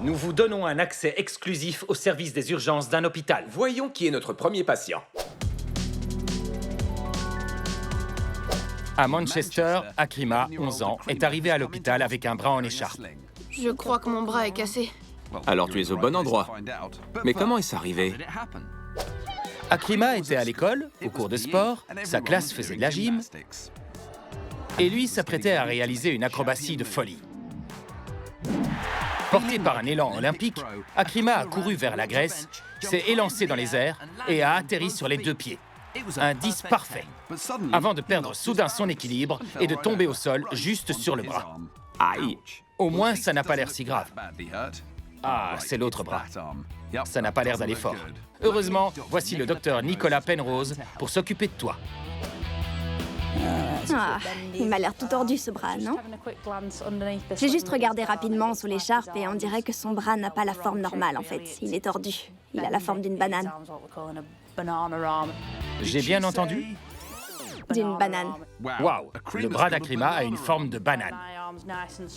Nous vous donnons un accès exclusif au service des urgences d'un hôpital. Voyons qui est notre premier patient. À Manchester, Akrima, 11 ans, est arrivé à l'hôpital avec un bras en écharpe. Je crois que mon bras est cassé. Alors tu es au bon endroit. Mais comment est-ce arrivé? Akrima était à l'école, au cours de sport, sa classe faisait de la gym, et lui s'apprêtait à réaliser une acrobatie de folie. Porté par un élan olympique, Akrima a couru vers la Grèce, s'est élancé dans les airs et a atterri sur les 2 pieds. Un 10 parfait, avant de perdre soudain son équilibre et de tomber au sol juste sur le bras. Aïe! Au moins, ça n'a pas l'air si grave. Ah, c'est l'autre bras. Ça n'a pas l'air d'aller fort. Heureusement, voici le docteur Nicolas Penrose pour s'occuper de toi. Ah, il m'a l'air tout tordu ce bras, non? J'ai juste regardé rapidement sous l'écharpe et on dirait que son bras n'a pas la forme normale en fait. Il est tordu. Il a la forme d'une banane. J'ai bien entendu? D'une banane. Waouh, le bras d'Akrima a une forme de banane.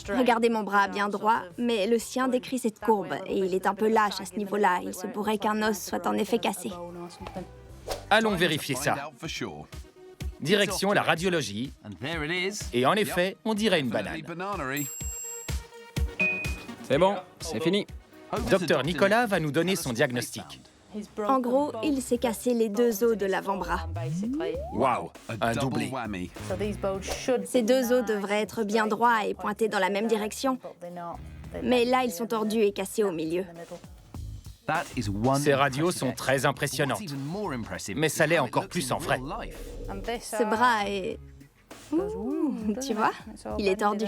Regardez mon bras bien droit, mais le sien décrit cette courbe et il est un peu lâche à ce niveau-là. Il se pourrait qu'un os soit en effet cassé. Allons vérifier ça. Direction la radiologie. Et en effet, on dirait une banane. C'est bon, c'est fini. Docteur Nicolas va nous donner son diagnostic. En gros, il s'est cassé les 2 os de l'avant-bras. Waouh, un doublé. Ces 2 os devraient être bien droits et pointés dans la même direction. Mais là, ils sont tordus et cassés au milieu. Ces radios sont très impressionnantes. Mais ça l'est encore plus en vrai. Ce bras est... Ouh, tu vois, il est tordu.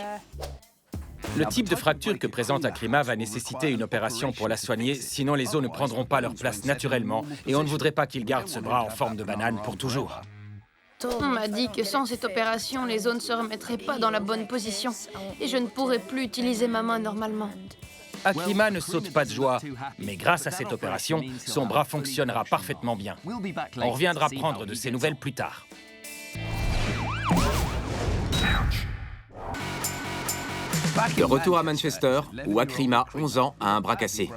Le type de fracture que présente Akrima va nécessiter une opération pour la soigner, sinon les os ne prendront pas leur place naturellement et on ne voudrait pas qu'il garde ce bras en forme de banane pour toujours. On m'a dit que sans cette opération, les os ne se remettraient pas dans la bonne position et je ne pourrais plus utiliser ma main normalement. Akrima ne saute pas de joie, mais grâce à cette opération, son bras fonctionnera parfaitement bien. On reviendra prendre de ses nouvelles plus tard. De retour à Manchester, où Akrima, 11 ans, a un bras cassé.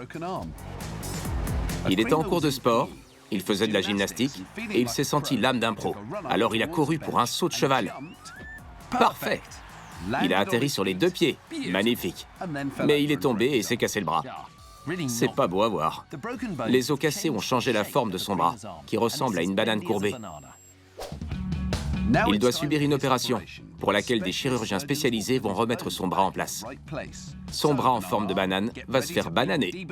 Il était en cours de sport, il faisait de la gymnastique et il s'est senti l'âme d'un pro. Alors il a couru pour un saut de cheval. Parfait! Il a atterri sur les 2 pieds. Magnifique. Mais il est tombé et s'est cassé le bras. C'est pas beau à voir. Les os cassés ont changé la forme de son bras, qui ressemble à une banane courbée. Il doit subir une opération, pour laquelle des chirurgiens spécialisés vont remettre son bras en place. Son bras en forme de banane va se faire bananer.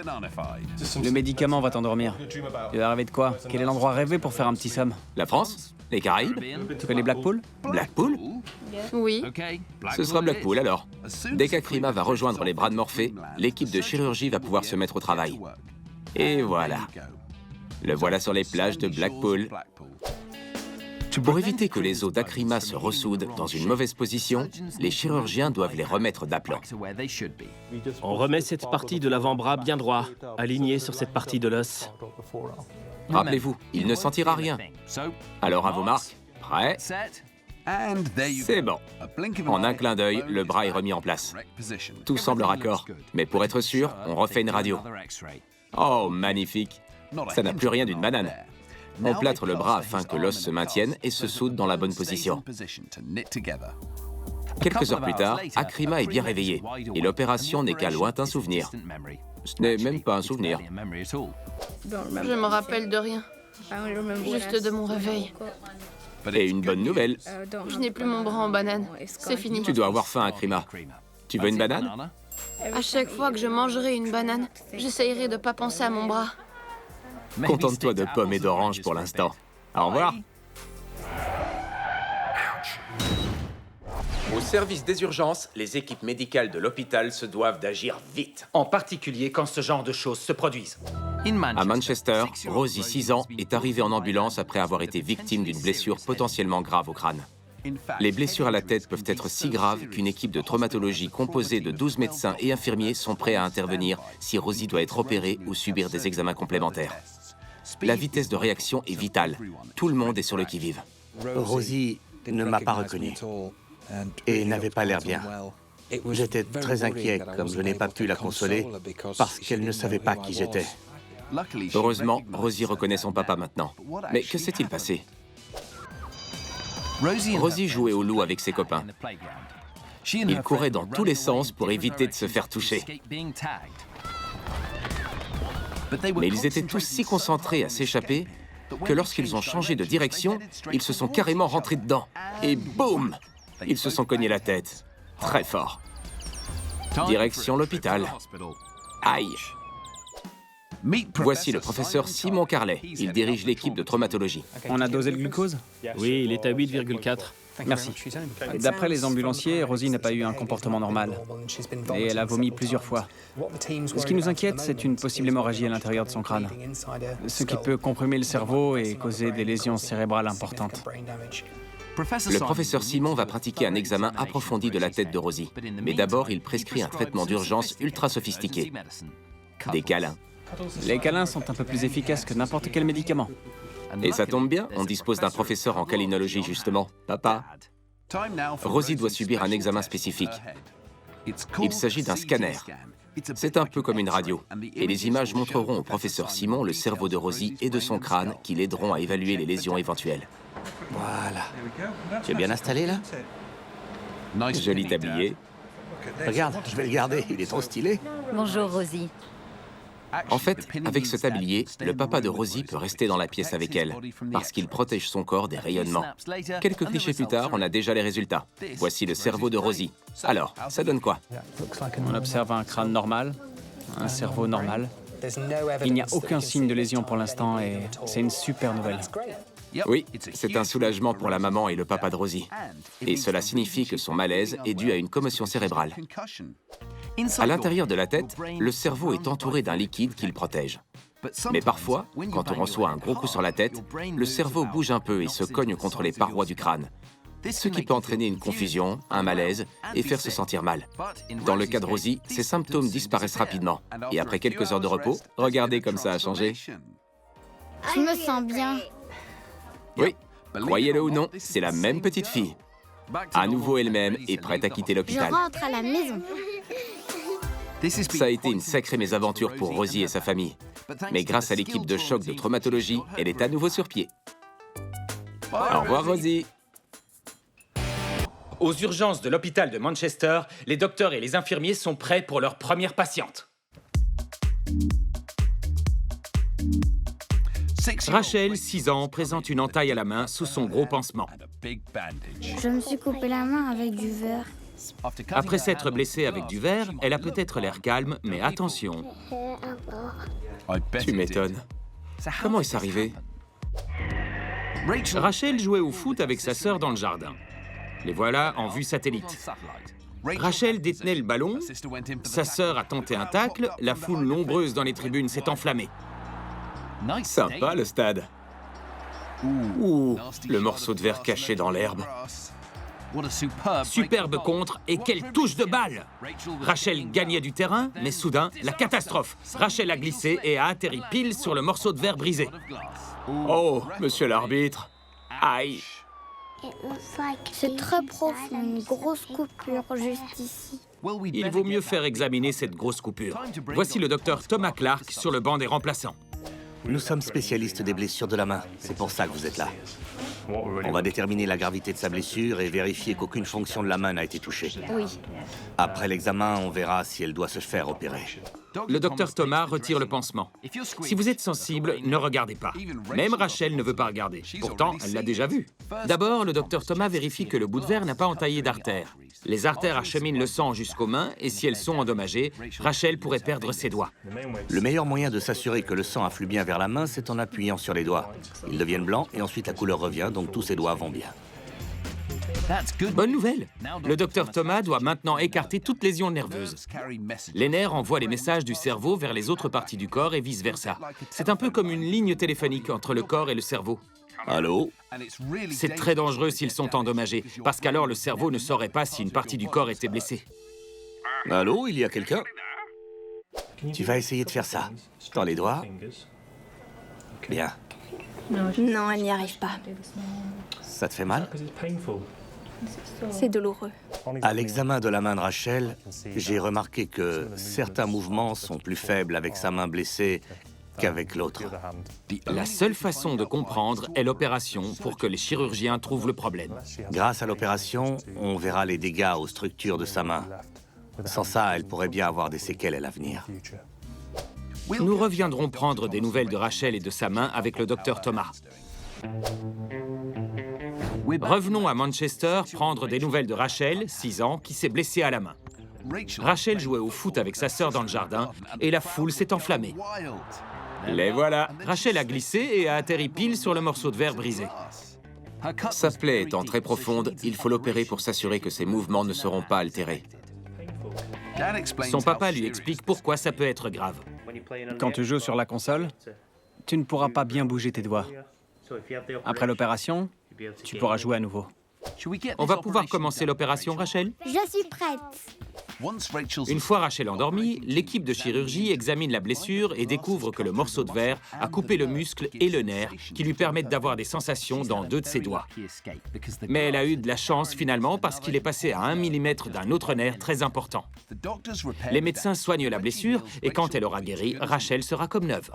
Le médicament va t'endormir. Tu vas rêver de quoi? Quel est l'endroit rêvé pour faire un petit somme? La France? Les Caraïbes? Tu connais Blackpool? Blackpool? Oui. Ce sera Blackpool alors. Dès qu'Akrima va rejoindre les bras de Morphée, l'équipe de chirurgie va pouvoir se mettre au travail. Et voilà. Le voilà sur les plages de Blackpool. Pour éviter que les os d'Akrima se ressoudent dans une mauvaise position, les chirurgiens doivent les remettre d'aplomb. On remet cette partie de l'avant-bras bien droit, alignée sur cette partie de l'os. Rappelez-vous, il ne sentira rien. Alors à vos marques, prêts? C'est bon. En un clin d'œil, le bras est remis en place. Tout semble raccord, mais pour être sûr, on refait une radio. Oh, magnifique. Ça n'a plus rien d'une banane. On plâtre le bras afin que l'os se maintienne et se soude dans la bonne position. Quelques heures plus tard, Akrima est bien réveillé et l'opération n'est qu'un lointain souvenir. Ce n'est même pas un souvenir. Je me rappelle de rien. Juste de mon réveil. Et une bonne nouvelle, Je n'ai plus mon bras en banane. C'est fini. tu dois avoir faim, Akrima. Tu veux une banane? À chaque fois que je mangerai une banane, j'essayerai de ne pas penser à mon bras. Contente-toi de pommes et d'oranges pour l'instant. Au revoir. Au service des urgences, les équipes médicales de l'hôpital se doivent d'agir vite. En particulier quand ce genre de choses se produisent. À Manchester, Rosie, 6 ans, est arrivée en ambulance après avoir été victime d'une blessure potentiellement grave au crâne. Les blessures à la tête peuvent être si graves qu'une équipe de traumatologie composée de 12 médecins et infirmiers sont prêts à intervenir si Rosie doit être opérée ou subir des examens complémentaires. La vitesse de réaction est vitale. Tout le monde est sur le qui-vive. Rosie ne m'a pas reconnu et n'avait pas l'air bien. J'étais très inquiet, comme je n'ai pas pu la consoler, parce qu'elle ne savait pas qui j'étais. Heureusement, Rosie reconnaît son papa maintenant. Mais que s'est-il passé? Rosie jouait au loup avec ses copains. Ils couraient dans tous les sens pour éviter de se faire toucher. Mais ils étaient tous si concentrés à s'échapper que lorsqu'ils ont changé de direction, ils se sont carrément rentrés dedans. Et boum! Ils se sont cognés la tête. Très fort. Direction l'hôpital. Aïe! Voici le professeur Simon Carlet. Il dirige l'équipe de traumatologie. On a dosé le glucose? Oui, il est à 8,4. Merci. D'après les ambulanciers, Rosie n'a pas eu un comportement normal. Et elle a vomi plusieurs fois. Ce qui nous inquiète, c'est une possible hémorragie à l'intérieur de son crâne. Ce qui peut comprimer le cerveau et causer des lésions cérébrales importantes. Le professeur Simon va pratiquer un examen approfondi de la tête de Rosie. Mais d'abord, il prescrit un traitement d'urgence ultra sophistiqué. Des câlins. Les câlins sont un peu plus efficaces que n'importe quel médicament. Et ça tombe bien, on dispose d'un professeur en câlinologie, justement. Papa. Rosie doit subir un examen spécifique. Il s'agit d'un scanner. C'est un peu comme une radio. Et les images montreront au professeur Simon le cerveau de Rosie et de son crâne qui l'aideront à évaluer les lésions éventuelles. Voilà. Tu es bien installé, là? Joli tablier. Regarde, je vais le garder, il est trop stylé. Bonjour Rosie. En fait, avec ce tablier, le papa de Rosie peut rester dans la pièce avec elle, parce qu'il protège son corps des rayonnements. Quelques clichés plus tard, on a déjà les résultats. Voici le cerveau de Rosie. Alors, ça donne quoi? On observe un crâne normal, un cerveau normal. Il n'y a aucun signe de lésion pour l'instant et c'est une super nouvelle. Oui, c'est un soulagement pour la maman et le papa de Rosie. Et cela signifie que son malaise est dû à une commotion cérébrale. À l'intérieur de la tête, le cerveau est entouré d'un liquide qui le protège. Mais parfois, quand on reçoit un gros coup sur la tête, le cerveau bouge un peu et se cogne contre les parois du crâne. Ce qui peut entraîner une confusion, un malaise et faire se sentir mal. Dans le cas de Rosie, ces symptômes disparaissent rapidement. Et après quelques heures de repos, regardez comme ça a changé. Je me sens bien. Oui, croyez-le ou non, c'est la même petite fille. À nouveau elle-même et prête à quitter Je l'hôpital. rentre à la maison. Ça a été une sacrée mésaventure pour Rosie et sa famille. Mais grâce à l'équipe de choc de traumatologie, elle est à nouveau sur pied. Au revoir, Rosie. Aux urgences de l'hôpital de Manchester, les docteurs et les infirmiers sont prêts pour leur première patiente. Rachel, 6 ans, présente une entaille à la main sous son gros pansement. Je me suis coupé la main avec du verre. Après s'être blessée avec du verre, elle a peut-être l'air calme, mais attention. Tu m'étonnes. Comment est-ce arrivé? Rachel jouait au foot avec sa sœur dans le jardin. Les voilà en vue satellite. Rachel détenait le ballon, sa sœur a tenté un tacle, la foule nombreuse dans les tribunes s'est enflammée. Sympa le stade. Ouh, le morceau de verre caché dans l'herbe. Superbe contre et quelle touche de balle! Rachel gagnait du terrain, mais soudain, la catastrophe. Rachel a glissé et a atterri pile sur le morceau de verre brisé. Oh, monsieur l'arbitre. Aïe. C'est très profond, une grosse coupure juste ici. Il vaut mieux faire examiner cette grosse coupure. Voici le docteur Thomas Clark sur le banc des remplaçants. Nous sommes spécialistes des blessures de la main. C'est pour ça que vous êtes là. On va déterminer la gravité de sa blessure et vérifier qu'aucune fonction de la main n'a été touchée. Oui. Après l'examen, on verra si elle doit se faire opérer. Le docteur Thomas retire le pansement. Si vous êtes sensible, ne regardez pas. Même Rachel ne veut pas regarder. Pourtant, elle l'a déjà vu. D'abord, le docteur Thomas vérifie que le bout de verre n'a pas entaillé d'artère. Les artères acheminent le sang jusqu'aux mains et si elles sont endommagées, Rachel pourrait perdre ses doigts. Le meilleur moyen de s'assurer que le sang afflue bien vers la main, c'est en appuyant sur les doigts. Ils deviennent blancs et ensuite la couleur revient, donc tous ses doigts vont bien. Bonne nouvelle! Le docteur Thomas doit maintenant écarter toute lésion nerveuse. Les nerfs envoient les messages du cerveau vers les autres parties du corps et vice-versa. C'est un peu comme une ligne téléphonique entre le corps et le cerveau. Allô? C'est très dangereux s'ils sont endommagés, parce qu'alors le cerveau ne saurait pas si une partie du corps était blessée. Allô, il y a quelqu'un? Tu vas essayer de faire ça. Dans les doigts. Bien. Non, elle n'y arrive pas. Ça te fait mal? C'est douloureux. À l'examen de la main de Rachel, j'ai remarqué que certains mouvements sont plus faibles avec sa main blessée qu'avec l'autre. La seule façon de comprendre est l'opération pour que les chirurgiens trouvent le problème. Grâce à l'opération, on verra les dégâts aux structures de sa main. Sans ça, elle pourrait bien avoir des séquelles à l'avenir. Nous reviendrons prendre des nouvelles de Rachel et de sa main avec le docteur Thomas. Revenons à Manchester prendre des nouvelles de Rachel, 6 ans, qui s'est blessée à la main. Rachel jouait au foot avec sa sœur dans le jardin et la foule s'est enflammée. Les voilà. Rachel a glissé et a atterri pile sur le morceau de verre brisé. Sa plaie étant très profonde, il faut l'opérer pour s'assurer que ses mouvements ne seront pas altérés. Son papa lui explique pourquoi ça peut être grave. Quand tu joues sur la console, tu ne pourras pas bien bouger tes doigts. Après l'opération, tu pourras jouer à nouveau. On va pouvoir commencer l'opération, Rachel? Je suis prête. Une fois Rachel endormie, l'équipe de chirurgie examine la blessure et découvre que le morceau de verre a coupé le muscle et le nerf qui lui permettent d'avoir des sensations dans 2 de ses doigts. Mais elle a eu de la chance finalement parce qu'il est passé à 1 mm d'un autre nerf très important. Les médecins soignent la blessure et quand elle aura guéri, Rachel sera comme neuve.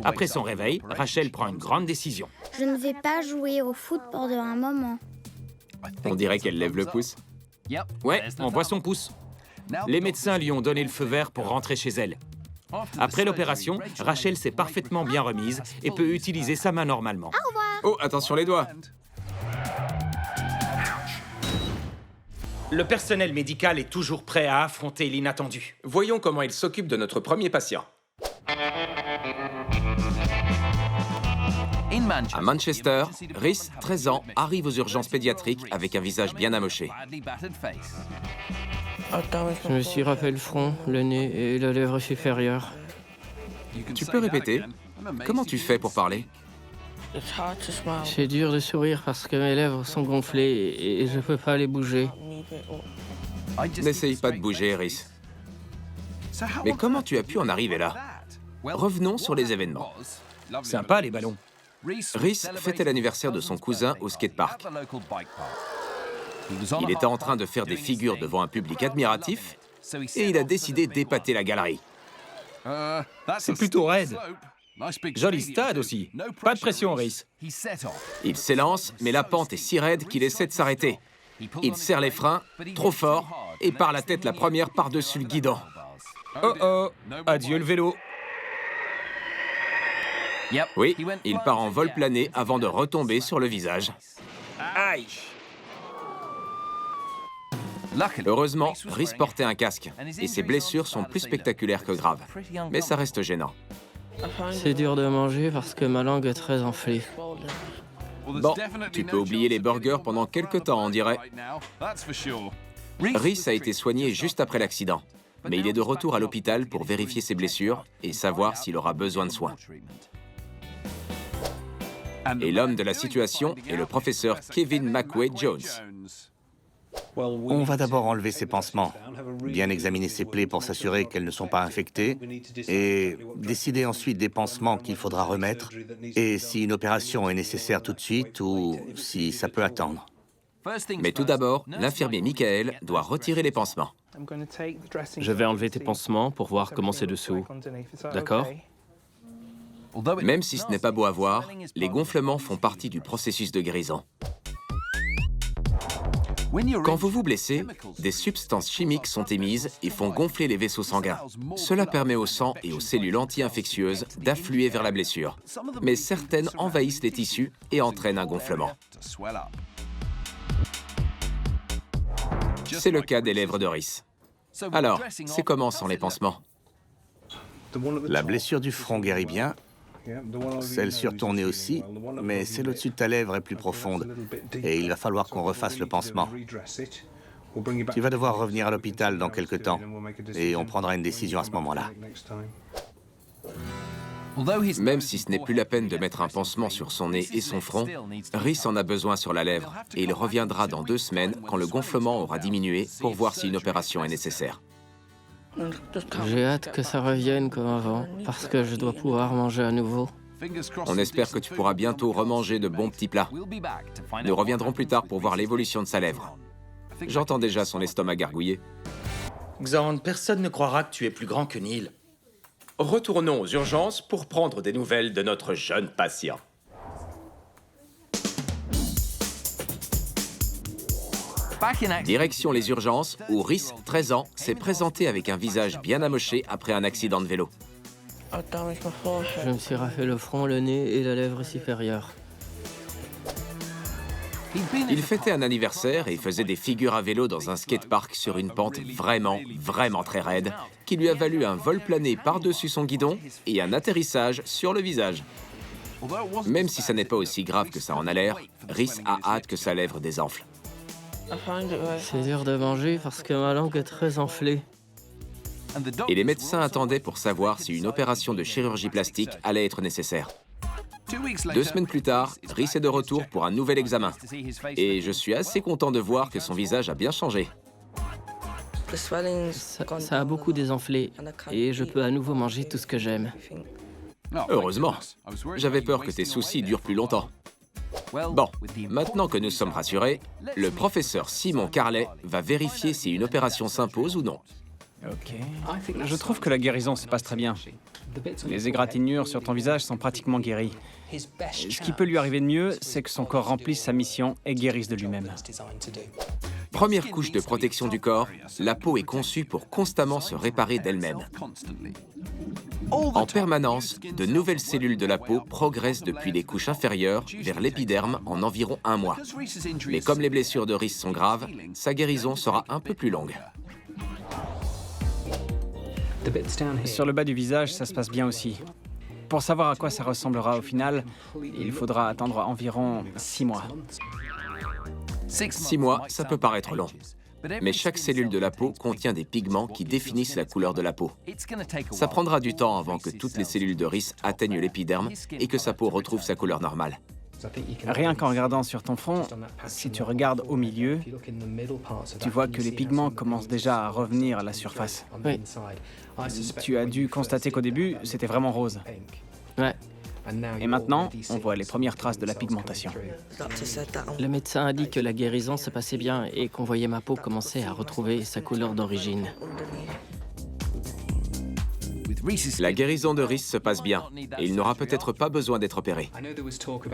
Après son réveil, Rachel prend une grande décision. Je ne vais pas jouer au foot pendant un moment. On dirait qu'elle lève le pouce. Ouais, on voit son pouce. Les médecins lui ont donné le feu vert pour rentrer chez elle. Après l'opération, Rachel s'est parfaitement bien remise et peut utiliser sa main normalement. Oh, attention les doigts. Le personnel médical est toujours prêt à affronter l'inattendu. Voyons comment il s'occupe de notre premier patient. À Manchester, Rhys, 13 ans, arrive aux urgences pédiatriques avec un visage bien amoché. Je me suis râpé le front, le nez et la lèvre supérieure. Tu peux répéter? Comment tu fais pour parler? C'est dur de sourire parce que mes lèvres sont gonflées et je peux pas les bouger. N'essaye pas de bouger, Rhys. Mais comment tu as pu en arriver là? Revenons sur les événements. Sympa les ballons. Rhys fêtait l'anniversaire de son cousin au skatepark. Il était en train de faire des figures devant un public admiratif et il a décidé d'épater la galerie. C'est plutôt raide. Joli stade aussi. Pas de pression, Rhys. Il s'élance, mais la pente est si raide qu'il essaie de s'arrêter. Il serre les freins, trop fort, et part la tête la première par-dessus le guidon. Oh oh, adieu le vélo. Oui, il part en vol plané avant de retomber sur le visage. Aïe. Heureusement, Rhys portait un casque, et ses blessures sont plus spectaculaires que graves. Mais ça reste gênant. C'est dur de manger parce que ma langue est très enflée. Bon, tu peux oublier les burgers pendant quelques temps, on dirait. Rhys a été soigné juste après l'accident, mais il est de retour à l'hôpital pour vérifier ses blessures et savoir s'il aura besoin de soins. Et l'homme de la situation est le professeur Kevin McWay-Jones. On va d'abord enlever ses pansements, bien examiner ses plaies pour s'assurer qu'elles ne sont pas infectées, et décider ensuite des pansements qu'il faudra remettre, et si une opération est nécessaire tout de suite ou si ça peut attendre. Mais tout d'abord, l'infirmier Michael doit retirer les pansements. Je vais enlever tes pansements pour voir comment c'est dessous. D'accord? Même si ce n'est pas beau à voir, les gonflements font partie du processus de guérison. Quand vous vous blessez, des substances chimiques sont émises et font gonfler les vaisseaux sanguins. Cela permet au sang et aux cellules anti-infectieuses d'affluer vers la blessure. Mais certaines envahissent les tissus et entraînent un gonflement. C'est le cas des lèvres de Rhys. Alors, c'est comment sans les pansements? La blessure du front guérit bien, celle sur ton nez aussi, mais celle au-dessus de ta lèvre est plus profonde et il va falloir qu'on refasse le pansement. Tu vas devoir revenir à l'hôpital dans quelques temps et on prendra une décision à ce moment-là. Même si ce n'est plus la peine de mettre un pansement sur son nez et son front, Rhys en a besoin sur la lèvre et il reviendra dans 2 semaines quand le gonflement aura diminué pour voir si une opération est nécessaire. J'ai hâte que ça revienne comme avant, parce que je dois pouvoir manger à nouveau. On espère que tu pourras bientôt remanger de bons petits plats. Nous reviendrons plus tard pour voir l'évolution de sa lèvre. J'entends déjà son estomac gargouiller. Xand, personne ne croira que tu es plus grand que Neil. Retournons aux urgences pour prendre des nouvelles de notre jeune patient. Direction les urgences, où Rhys, 13 ans, s'est présenté avec un visage bien amoché après un accident de vélo. Je me suis raflé le front, le nez et la lèvre supérieure. Il fêtait un anniversaire et faisait des figures à vélo dans un skatepark sur une pente vraiment très raide, qui lui a valu un vol plané par-dessus son guidon et un atterrissage sur le visage. Même si ça n'est pas aussi grave que ça en a l'air, Rhys a hâte que sa lèvre désenfle. C'est dur de manger parce que ma langue est très enflée. Et les médecins attendaient pour savoir si une opération de chirurgie plastique allait être nécessaire. 2 semaines plus tard, Rhys est de retour pour un nouvel examen. Et je suis assez content de voir que son visage a bien changé. Ça a beaucoup désenflé et je peux à nouveau manger tout ce que j'aime. Heureusement. J'avais peur que tes soucis durent plus longtemps. Bon, maintenant que nous sommes rassurés, le professeur Simon Carlet va vérifier si une opération s'impose ou non. Ok. Je trouve que la guérison se passe très bien. Les égratignures sur ton visage sont pratiquement guéries. Ce qui peut lui arriver de mieux, c'est que son corps remplisse sa mission et guérisse de lui-même. Première couche de protection du corps, la peau est conçue pour constamment se réparer d'elle-même. En permanence, de nouvelles cellules de la peau progressent depuis les couches inférieures vers l'épiderme en environ 1 mois. Mais comme les blessures de Rhys sont graves, sa guérison sera un peu plus longue. Sur le bas du visage, ça se passe bien aussi. Pour savoir à quoi ça ressemblera au final, il faudra attendre environ 6 mois. 6 mois, ça peut paraître long. Mais chaque cellule de la peau contient des pigments qui définissent la couleur de la peau. Ça prendra du temps avant que toutes les cellules de Rhys atteignent l'épiderme et que sa peau retrouve sa couleur normale. Rien qu'en regardant sur ton front, si tu regardes au milieu, tu vois que les pigments commencent déjà à revenir à la surface. Oui. Tu as dû constater qu'au début, c'était vraiment rose. Ouais. Et maintenant, on voit les premières traces de la pigmentation. Le médecin a dit que la guérison se passait bien et qu'on voyait ma peau commencer à retrouver sa couleur d'origine. La guérison de Rhys se passe bien et il n'aura peut-être pas besoin d'être opéré.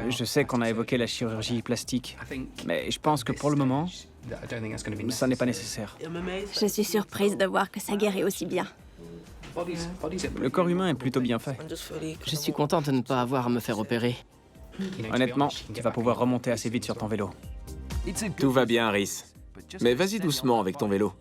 Je sais qu'on a évoqué la chirurgie plastique, mais je pense que pour le moment, ça n'est pas nécessaire. Je suis surprise de voir que ça guérit aussi bien. Le corps humain est plutôt bien fait. Je suis content de ne pas avoir à me faire opérer. Honnêtement, tu vas pouvoir remonter assez vite sur ton vélo. Tout va bien, Rhys. Mais vas-y doucement avec ton vélo.